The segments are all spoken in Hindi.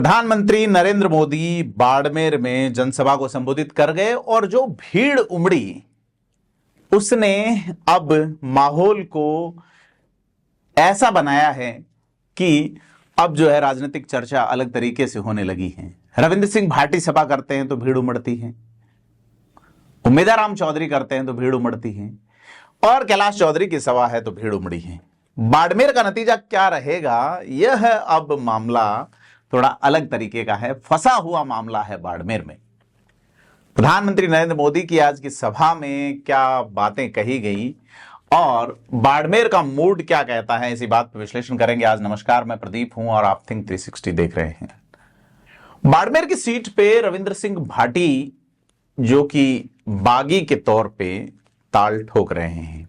प्रधानमंत्री नरेंद्र मोदी बाड़मेर में जनसभा को संबोधित कर गए और जो भीड़ उमड़ी उसने अब माहौल को ऐसा बनाया है कि अब जो है राजनीतिक चर्चा अलग तरीके से होने लगी है। रविंद्र सिंह भाटी सभा करते हैं तो भीड़ उमड़ती है, उम्मेदाराम चौधरी करते हैं तो भीड़ उमड़ती है, और कैलाश चौधरी की सभा है तो भीड़ उमड़ी है। बाड़मेर का नतीजा क्या रहेगा, यह अब मामला थोड़ा अलग तरीके का है। फंसा हुआ मामला है बाड़मेर में। प्रधानमंत्री नरेंद्र मोदी की आज की सभा में क्या बातें कही गई और बाड़मेर का मूड क्या कहता है, इसी बात पर विश्लेषण करेंगे आज। नमस्कार, मैं प्रदीप हूं और आप थिंक 360 देख रहे हैं। बाड़मेर की सीट पे रविंद्र सिंह भाटी जो कि बागी के तौर पे ताल ठोक रहे हैं।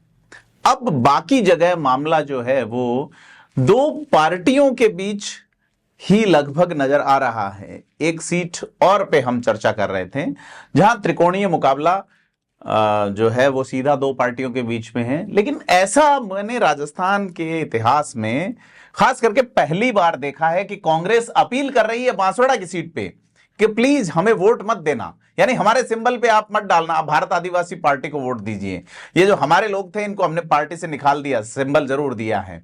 अब बाकी जगह मामला जो है वो दो पार्टियों के बीच ही लगभग नजर आ रहा है। एक सीट और पे हम चर्चा कर रहे थे जहां त्रिकोणीय मुकाबला जो है वो सीधा दो पार्टियों के बीच में है, लेकिन ऐसा मैंने राजस्थान के इतिहास में खास करके पहली बार देखा है कि कांग्रेस अपील कर रही है बांसवाड़ा की सीट पे कि प्लीज हमें वोट मत देना, यानी हमारे सिंबल पे आप मत डालना, आप भारत आदिवासी पार्टी को वोट दीजिए। ये जो हमारे लोग थे इनको हमने पार्टी से निकाल दिया, सिंबल जरूर दिया है।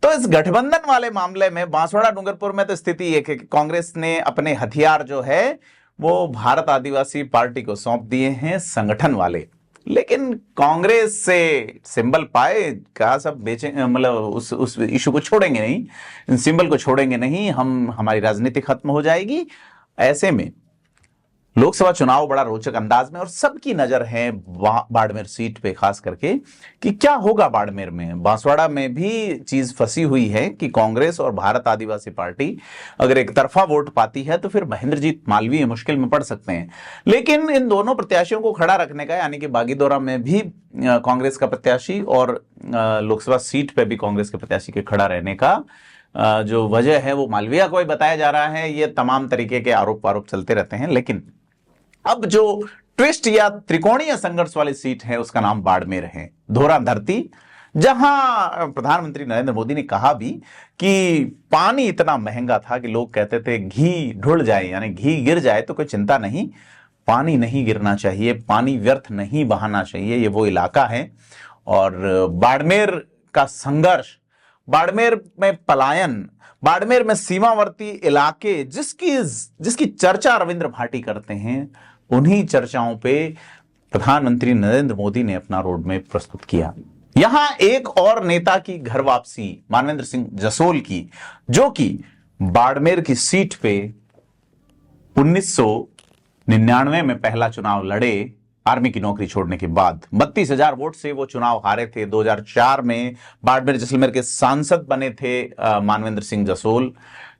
तो इस गठबंधन वाले मामले में बांसवाड़ा डूंगरपुर में तो स्थिति एक है कि कांग्रेस ने अपने हथियार जो है वो भारत आदिवासी पार्टी को सौंप दिए हैं, संगठन वाले। लेकिन कांग्रेस से सिंबल पाए का सब बेचे, मतलब उस इशू को छोड़ेंगे नहीं, सिंबल को छोड़ेंगे नहीं, हमारी राजनीति खत्म हो जाएगी। ऐसे में लोकसभा चुनाव बड़ा रोचक अंदाज में और सबकी नजर है बाड़मेर सीट पे खास करके कि क्या होगा बाड़मेर में। बांसवाड़ा में भी चीज फंसी हुई है कि कांग्रेस और भारत आदिवासी पार्टी अगर एक तरफा वोट पाती है तो फिर महेंद्रजीत मालवीय मुश्किल में पड़ सकते हैं। लेकिन इन दोनों प्रत्याशियों को खड़ा रखने का, यानी कि बागीदोरा में भी कांग्रेस का प्रत्याशी और लोकसभा सीट पे भी कांग्रेस के प्रत्याशी के खड़ा रहने का जो वजह है वो मालवीय को ही बताया जा रहा है। ये तमाम तरीके के आरोप चलते रहते हैं, लेकिन अब जो ट्विस्ट या त्रिकोणीय संघर्ष वाली सीट है उसका नाम बाड़मेर है, धोरा धरती, जहां प्रधानमंत्री नरेंद्र मोदी ने कहा भी कि पानी इतना महंगा था कि लोग कहते थे घी ढुल जाए, यानी घी गिर जाए तो कोई चिंता नहीं, पानी नहीं गिरना चाहिए, पानी व्यर्थ नहीं बहाना चाहिए। ये वो इलाका है और बाड़मेर का संघर्ष, बाड़मेर में पलायन, बाड़मेर में सीमावर्ती इलाके जिसकी चर्चा रविंद्र भाटी करते हैं, उन्हीं चर्चाओं पे प्रधानमंत्री नरेंद्र मोदी ने अपना रोड मैप प्रस्तुत किया। यहां एक और नेता की घर वापसी, मानवेंद्र सिंह जसोल की, जो कि बाड़मेर की सीट पे 1999 में पहला चुनाव लड़े, आर्मी की नौकरी छोड़ने के बाद 32,000 वोट से वो चुनाव हारे थे। 2004 में बाड़मेर जैसलमेर के सांसद बने थे मानवेंद्र सिंह जसोल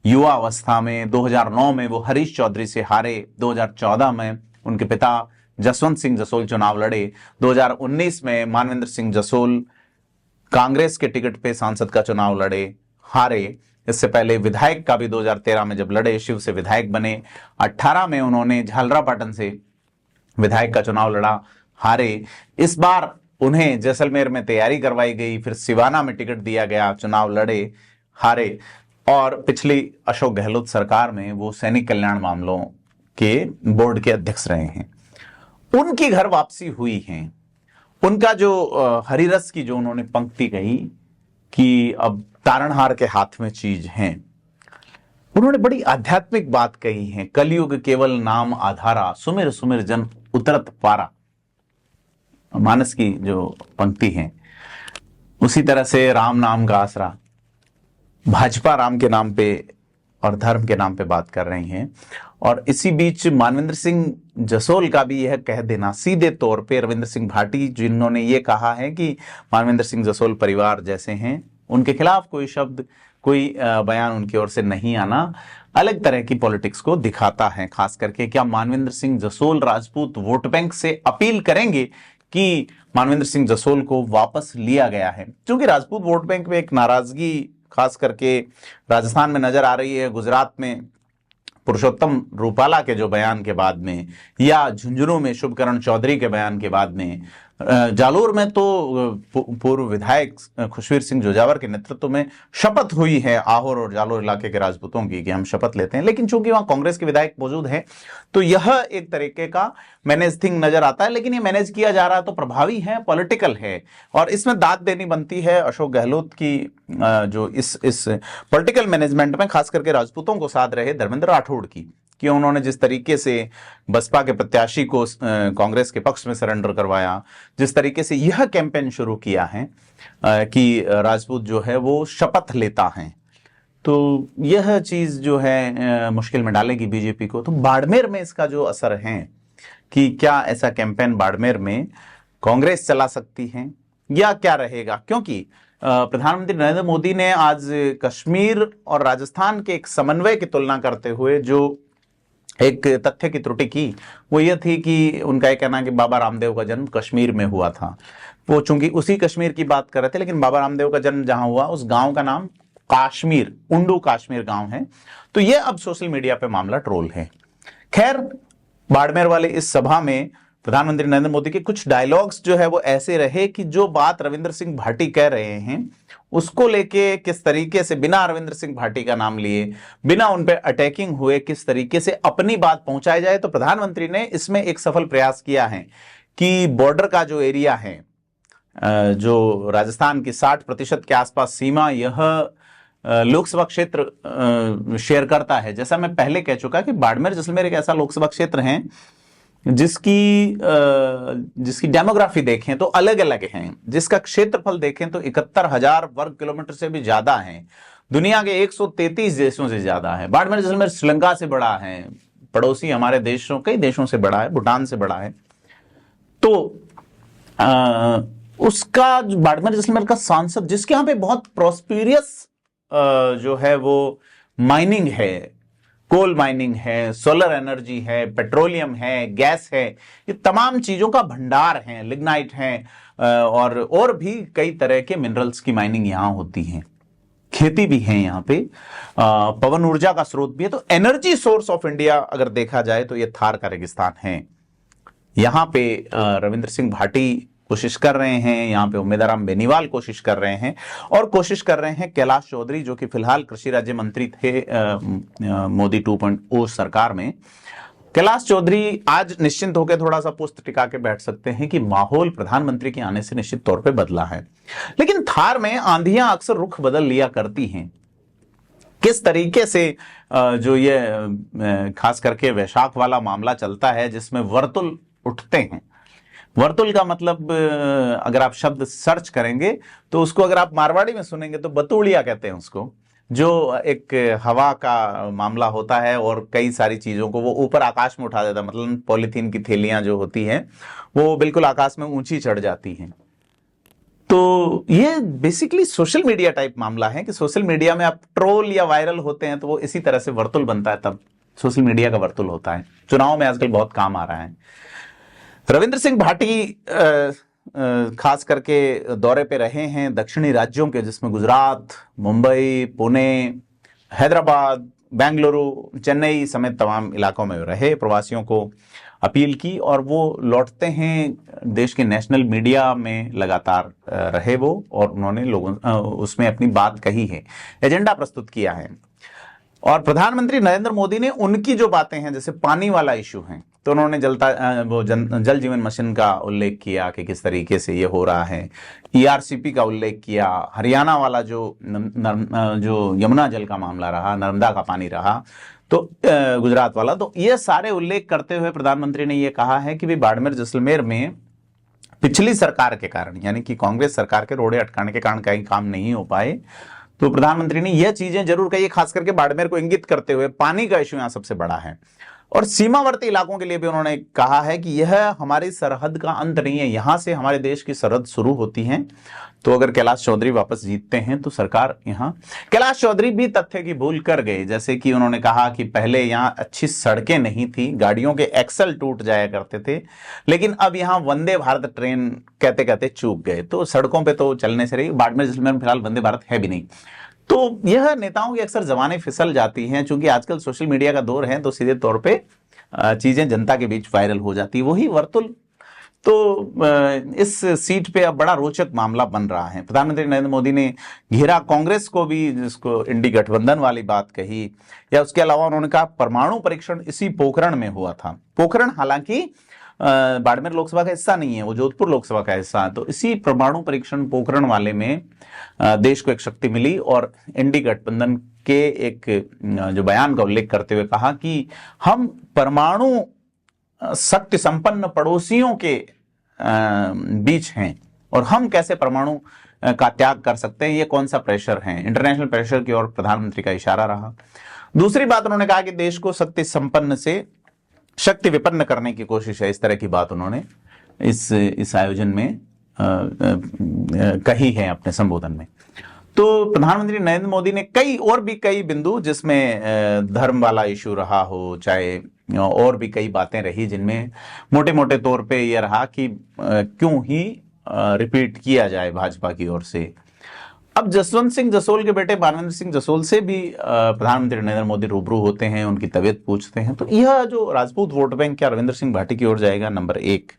युवा अवस्था में। 2009 में वो हरीश चौधरी से हारे। 2014 में उनके पिता जसवंत सिंह जसोल चुनाव लड़े। 2019 में मानवेंद्र सिंह जसोल कांग्रेस के टिकट पे सांसद का चुनाव लड़े, हारे। इससे पहले विधायक का भी 2013 में जब लड़े, शिव से विधायक बने। 18 में उन्होंने झालरापाटन से विधायक का चुनाव लड़ा, हारे। इस बार उन्हें जैसलमेर में तैयारी करवाई गई, फिर सिवाना में टिकट दिया गया, चुनाव लड़े, हारे। और पिछली अशोक गहलोत सरकार में वो सैनिक कल्याण मामलों के बोर्ड के अध्यक्ष रहे हैं। उनकी घर वापसी हुई है। उनका जो हरिरस की जो उन्होंने पंक्ति कही कि अब तारणहार के हाथ में चीज है, उन्होंने बड़ी आध्यात्मिक बात कही है। कलयुग केवल नाम आधारा, सुमिर सुमिर जन उतरत पारा, मानस की जो पंक्ति है। उसी तरह से राम नाम का आसरा, भाजपा राम के नाम पे और धर्म के नाम पे बात कर रही हैं। और इसी बीच मानवेंद्र सिंह जसोल का भी यह कह देना सीधे तौर पे रविंद्र सिंह भाटी, जिन्होंने ये कहा है कि मानवेंद्र सिंह जसोल परिवार जैसे हैं, उनके खिलाफ कोई शब्द, कोई बयान उनकी ओर से नहीं आना अलग तरह की पॉलिटिक्स को दिखाता है। खास करके क्या मानवेंद्र सिंह जसोल राजपूत वोट बैंक से अपील करेंगे कि मानवेंद्र सिंह जसोल को वापस लिया गया है? क्योंकि राजपूत वोट बैंक में एक नाराजगी खास करके राजस्थान में नजर आ रही है। गुजरात में पुरुषोत्तम रूपाला के जो बयान के बाद में, या झुंझुनू में शुभकरण चौधरी के बयान के बाद में जालोर में तो पूर्व विधायक खुशवीर सिंह जोजावर के नेतृत्व में शपथ हुई है आहोर और जालोर इलाके के राजपूतों की कि हम शपथ लेते हैं, लेकिन चूंकि वहां कांग्रेस के विधायक मौजूद हैं तो यह एक तरीके का मैनेज थिंग नजर आता है। लेकिन ये मैनेज किया जा रहा है तो प्रभावी है, पॉलिटिकल है, और इसमें दाद देनी बनती है अशोक गहलोत की, जो इस पॉलिटिकल मैनेजमेंट में खास करके राजपूतों को साथ रहे धर्मेंद्र राठौड़ की, कि उन्होंने जिस तरीके से बसपा के प्रत्याशी को कांग्रेस के पक्ष में सरेंडर करवाया, जिस तरीके से यह कैंपेन शुरू किया है कि राजपूत जो है वो शपथ लेता है, तो यह चीज जो है मुश्किल में डालेगी बीजेपी को। तो बाड़मेर में इसका जो असर है कि क्या ऐसा कैंपेन बाड़मेर में कांग्रेस चला सकती है या क्या रहेगा, क्योंकि प्रधानमंत्री नरेंद्र मोदी ने आज कश्मीर और राजस्थान के एक समन्वय की तुलना करते हुए जो एक तथ्य की त्रुटि की वो ये थी कि उनका ये कहना कि बाबा रामदेव का जन्म कश्मीर में हुआ था। वो चूंकि उसी कश्मीर की बात कर रहे थे, लेकिन बाबा रामदेव का जन्म जहां हुआ उस गांव का नाम काश्मीर, उंडू काश्मीर गांव है। तो ये अब सोशल मीडिया पे मामला ट्रोल है। खैर, बाड़मेर वाले इस सभा में प्रधानमंत्री नरेंद्र मोदी के कुछ डायलॉग्स जो है वो ऐसे रहे कि जो बात रविंद्र सिंह भाटी कह रहे हैं उसको लेके किस तरीके से बिना रविंद्र सिंह भाटी का नाम लिए, बिना उन पे अटैकिंग हुए किस तरीके से अपनी बात पहुंचाई जाए। तो प्रधानमंत्री ने इसमें एक सफल प्रयास किया है कि बॉर्डर का जो एरिया है, जो राजस्थान की 60% के आसपास सीमा यह लोकसभा क्षेत्र शेयर करता है। जैसा मैं पहले कह चुका कि बाड़मेर जैसलमेर एक ऐसा लोकसभा क्षेत्र है जिसकी डेमोग्राफी देखें तो अलग अलग हैं, जिसका क्षेत्रफल देखें तो 71,000 वर्ग किलोमीटर से भी ज्यादा है, दुनिया के 133 देशों से ज्यादा है। बाड़मेर जैसलमेर श्रीलंका से बड़ा है, पड़ोसी हमारे देशों कई देशों से बड़ा है, भूटान से बड़ा है। तो उसका बाड़मेर जैसलमेर का सांसद, जिसके यहाँ पे बहुत प्रॉस्पेरियस जो है वो माइनिंग है, कोल माइनिंग है, सोलर एनर्जी है, पेट्रोलियम है, गैस है, ये तमाम चीजों का भंडार है, लिग्नाइट है, और भी कई तरह के मिनरल्स की माइनिंग यहां होती है, खेती भी है यहाँ पे, पवन ऊर्जा का स्रोत भी है। तो एनर्जी सोर्स ऑफ इंडिया अगर देखा जाए तो ये थार का रेगिस्तान है। यहां पे रविंद्र सिंह भाटी कोशिश कर रहे हैं, यहाँ पे उम्मेदवार बेनीवाल कोशिश कर रहे हैं, और कोशिश कर रहे हैं कैलाश चौधरी जो कि फिलहाल कृषि राज्य मंत्री थे मोदी 2.0 सरकार में। कैलाश चौधरी आज निश्चिंत होकर थोड़ा सा पुस्त टिका के बैठ सकते हैं कि माहौल प्रधानमंत्री के आने से निश्चित तौर पे बदला है। लेकिन थार में आंधियां अक्सर रुख बदल लिया करती हैं। किस तरीके से जो ये खास करके वैशाख वाला मामला चलता है जिसमें वर्तुल उठते हैं, वर्तुल का मतलब अगर आप शब्द सर्च करेंगे तो उसको अगर आप मारवाड़ी में सुनेंगे तो बतूड़िया कहते हैं उसको, जो एक हवा का मामला होता है और कई सारी चीजों को वो ऊपर आकाश में उठा देता है। मतलब पॉलीथीन की थैलियां जो होती हैं वो बिल्कुल आकाश में ऊंची चढ़ जाती हैं। तो ये बेसिकली सोशल मीडिया टाइप मामला है कि सोशल मीडिया में आप ट्रोल या वायरल होते हैं तो वो इसी तरह से वर्तुल बनता है, तब सोशल मीडिया का वर्तुल होता है। चुनाव में आजकल बहुत काम आ रहा है। रविंद्र सिंह भाटी खास करके दौरे पे रहे हैं दक्षिणी राज्यों के, जिसमें गुजरात, मुंबई, पुणे, हैदराबाद, बेंगलुरु, चेन्नई समेत तमाम इलाकों में रहे, प्रवासियों को अपील की, और वो लौटते हैं देश के नेशनल मीडिया में लगातार रहे वो, और उन्होंने लोगों उसमें अपनी बात कही है, एजेंडा प्रस्तुत किया है। और प्रधानमंत्री नरेंद्र मोदी ने उनकी जो बातें हैं, जैसे पानी वाला इशू है, तो उन्होंने जल जीवन मिशन का उल्लेख किया कि किस तरीके से ये हो रहा है, ईआरसीपी का उल्लेख किया, हरियाणा वाला जो यमुना जल का मामला रहा, नर्मदा का पानी रहा, तो गुजरात वाला, तो ये सारे उल्लेख करते हुए प्रधानमंत्री ने ये कहा है कि भाई बाड़मेर जैसलमेर में पिछली सरकार के कारण, यानी कि कांग्रेस सरकार के रोड़े अटकाने के कारण कहीं काम नहीं हो पाए। तो प्रधानमंत्री ने यह चीजें जरूर कही, खास करके बाड़मेर को इंगित करते हुए। पानी का इश्यू यहां सबसे बड़ा है, और सीमावर्ती इलाकों के लिए भी उन्होंने कहा है कि यह हमारी सरहद का अंत नहीं है, यहां से हमारे देश की सरहद शुरू होती है। तो अगर कैलाश चौधरी वापस जीतते हैं तो सरकार यहां, कैलाश चौधरी भी तथ्य की भूल कर गए, जैसे कि उन्होंने कहा कि पहले यहां अच्छी सड़कें नहीं थी, गाड़ियों के एक्सल टूट जाया करते थे, लेकिन अब यहां वंदे भारत ट्रेन कहते कहते चूक गए, तो सड़कों पर तो चलने से रही। बाड़मेर जैसलमेर में फिलहाल वंदे भारत है भी नहीं। तो यह नेताओं की अक्सर जबानें फिसल जाती हैं, क्योंकि आजकल सोशल मीडिया का दौर है, तो सीधे तौर पे चीजें जनता के बीच वायरल हो जाती है। वही वर्तुल तो इस सीट पे अब बड़ा रोचक मामला बन रहा है। प्रधानमंत्री नरेंद्र मोदी ने घेरा कांग्रेस को भी, जिसको इंडी गठबंधन वाली बात कही, या उसके अलावा उन्होंने कहा परमाणु परीक्षण इसी पोखरण में हुआ था। पोखरण हालांकि बाड़मेर लोकसभा का हिस्सा नहीं है, वो जोधपुर लोकसभा का हिस्सा है। तो इसी परमाणु परीक्षण पोखरण वाले में देश को एक शक्ति मिली, और इंडी गठबंधन के एक जो बयान का उल्लेख करते हुए कहा कि हम परमाणु शक्ति संपन्न पड़ोसियों के बीच हैं, और हम कैसे परमाणु का त्याग कर सकते हैं, ये कौन सा प्रेशर है। इंटरनेशनल प्रेशर की ओर प्रधानमंत्री का इशारा रहा। दूसरी बात उन्होंने कहा कि देश को शक्ति संपन्न से शक्ति विपन्न करने की कोशिश है। इस तरह की बात उन्होंने इस आयोजन में कही है अपने संबोधन में। तो प्रधानमंत्री नरेंद्र मोदी ने कई बिंदु, जिसमें धर्म वाला इशू रहा हो, चाहे और भी कई बातें रही, जिनमें मोटे मोटे तौर पे यह रहा कि क्यों ही रिपीट किया जाए भाजपा की ओर से। अब जसवंत सिंह जसोल के बेटे मानवेंद्र सिंह जसोल से भी प्रधानमंत्री नरेंद्र मोदी रूबरू होते हैं, उनकी तबीयत पूछते हैं। तो यह जो राजपूत वोट बैंक क्या रविंद्र सिंह भाटी की ओर जाएगा, नंबर 1।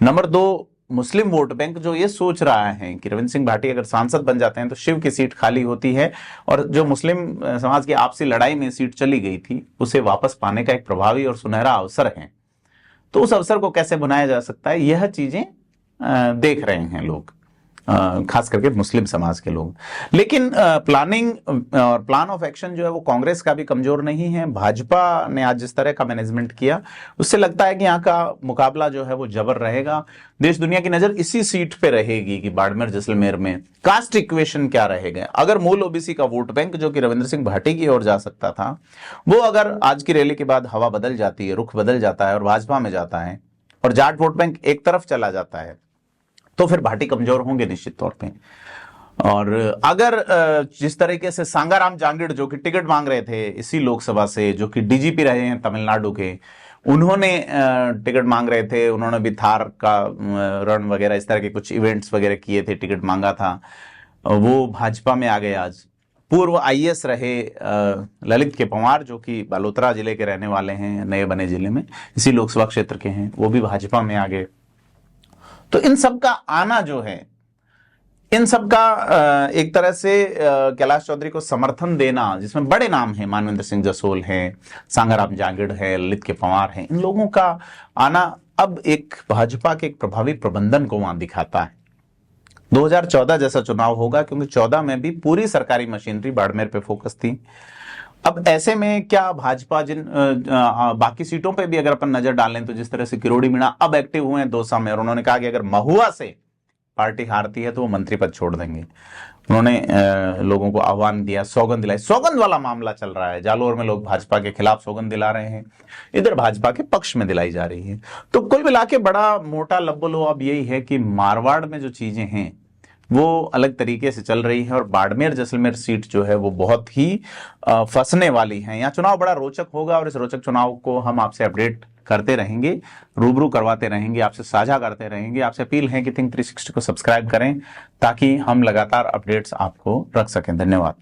नंबर 2, मुस्लिम वोट बैंक जो ये सोच रहा है कि रविंद्र सिंह भाटी अगर सांसद बन जाते हैं तो शिव की सीट खाली होती है, और जो मुस्लिम समाज की आपसी लड़ाई में सीट चली गई थी उसे वापस पाने का एक प्रभावी और सुनहरा अवसर है। तो उस अवसर को कैसे बनाया जा सकता है, यह चीजें देख रहे हैं लोग, खास करके मुस्लिम समाज के लोग। लेकिन प्लानिंग और प्लान ऑफ एक्शन जो है वो कांग्रेस का भी कमजोर नहीं है। भाजपा ने आज जिस तरह का मैनेजमेंट किया, उससे लगता है कि यहाँ का मुकाबला जो है वो जबर रहेगा। देश दुनिया की नजर इसी सीट पे रहेगी कि बाड़मेर जैसलमेर में कास्ट इक्वेशन क्या रहेगा। अगर मूल ओबीसी का वोट बैंक जो कि रविंद्र सिंह भाटी की ओर जा सकता था, वो अगर आज की रैली के बाद हवा बदल जाती है, रुख बदल जाता है और भाजपा में जाता है, और जाट वोट बैंक एक तरफ चला जाता है, तो फिर भाटी कमजोर होंगे निश्चित तौर पे। और अगर जिस तरीके से सांगाराम जांगिड़ जो कि टिकट मांग रहे थे इसी लोकसभा से, जो कि डीजीपी रहे हैं तमिलनाडु के, उन्होंने टिकट मांग रहे थे, उन्होंने भी थार का रन वगैरह इस तरह के कुछ इवेंट्स वगैरह किए थे, टिकट मांगा था, वो भाजपा में आ गए आज। पूर्व आईएएस रहे ललित के पंवार जो कि बालोतरा जिले के रहने वाले हैं, नए बने जिले में, इसी लोकसभा क्षेत्र के हैं, वो भी भाजपा में आ गए। तो इन सब का आना जो है, इन सब का एक तरह से कैलाश चौधरी को समर्थन देना, जिसमें बड़े नाम हैं, मानवेंद्र सिंह जसोल हैं, सांगाराम जांगिड़ है, ललित के पंवार हैं, इन लोगों का आना अब एक भाजपा के एक प्रभावी प्रबंधन को वहां दिखाता है। 2014 जैसा चुनाव होगा, क्योंकि 14 में भी पूरी सरकारी मशीनरी बाड़मेर पे फोकस थी। अब ऐसे में क्या भाजपा बाकी सीटों पे भी अगर अपन नजर डालें, तो जिस तरह से किरोड़ी मीणा अब एक्टिव हुए हैं दौसा में, और उन्होंने कहा कि अगर महुआ से पार्टी हारती है तो वो मंत्री पद छोड़ देंगे। उन्होंने लोगों को आह्वान दिया, सौगंध दिलाई। सौगंध वाला मामला चल रहा है, जालोर में लोग भाजपा के खिलाफ सौगंध दिला रहे हैं, इधर भाजपा के पक्ष में दिलाई जा रही है। तो कुल मिला के बड़ा मोटा लब्बलो अब यही है कि मारवाड़ में जो चीजें हैं वो अलग तरीके से चल रही है, और बाड़मेर जैसलमेर सीट जो है वो बहुत ही फंसने वाली है। यहाँ चुनाव बड़ा रोचक होगा, और इस रोचक चुनाव को हम आपसे अपडेट करते रहेंगे, रूबरू करवाते रहेंगे, आपसे साझा करते रहेंगे। आपसे अपील है कि थिंक 360 को सब्सक्राइब करें, ताकि हम लगातार अपडेट्स आपको रख सकें। धन्यवाद।